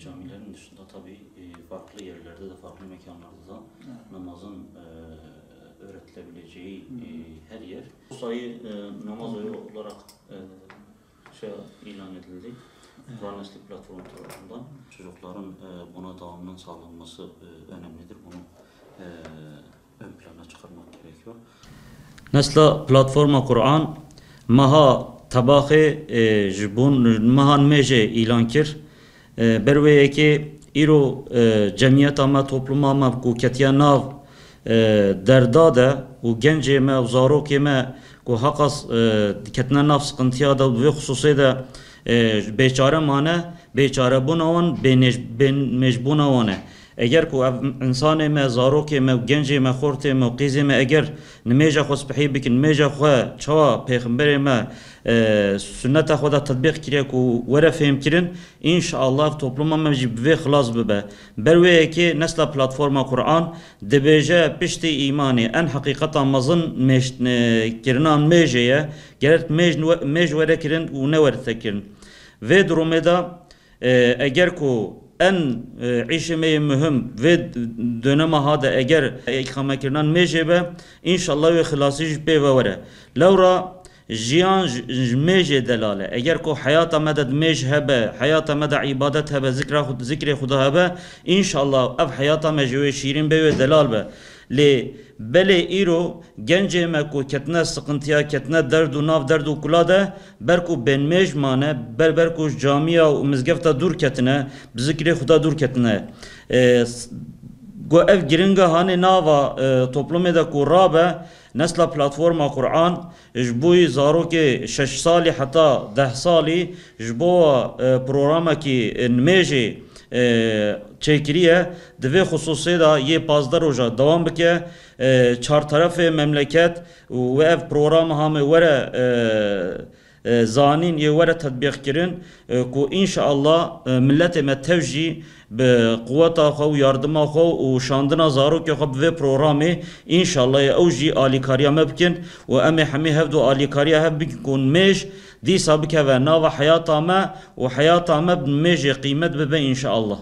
Camilerin dışında tabii farklı yerlerde de, farklı mekanlarda da namazın öğretilebileceği her yer. Bu sayı namaz ayı olarak ilan edildi. Kur'an Nesli platformu tarafından. Çocukların buna devamının sağlanması önemlidir. Bunu ön plana çıkarmak gerekiyor. Nesla platforma Kur'an maha tabakı jibun mahan meje ilan kir. Berveye ki iro cemiyet ama topluma ama ku ketiya nav derda da u gence me u zarok me ku hakas ketna nav sıkıntıya da ve hususi da beçare mane beçare bunavan ben mecbuna wane. Eğer ku insan me zarok me gence me xorte me qize me eğer nmeja xos bihi bikin meja xwa çava peygamber me sünnete xuda tatbik kiriye ku vere fehim kirin inşallah topluma mecib ve xlas bibe berveye ki nesla platforma Kur'an debeje pişti imani en hakikata mazın kirinan mejeye gerek mej vere kirin u ne vere kirin ve durumda eğer ku en işime mühim ve döneme hada eğer ikame kirinan mejebe inşallah ve xilasi jbe ve vere laura jiyan meje delale eğer ko hayata meded mej hebe hayata meda ibadet hebe zikre xuda hebe inşallah ev hayata mejwe şirin be ve delal be le bele iro gence me ko ketne sıkıntıya ketne derdu nav derdu kulada berku ben mejmane berku camiya u mizgefta dur ketine zikre xuda dur ketine go ev giringa hani nava toplumda ku rabe nesla platforma Kur'an jboy zaroke 6 sali hatta 10 sali jbo programa ki nmeje çekiriye dve hususi da ye 15 roja devam bike çar tarafı memleket ve ev programı hamı vere zanin ye vere tatbik kirin ku inşallah millete me tevji be kuvveta xo yardıma xo u şandına zarok yoxab ve programı inşallah ya evji alikariya mebkin ve eme hemi hevdu alikariya hevbik kun meş di sabike ve nava hayata me ve hayata me meje kıymet bebe inşallah.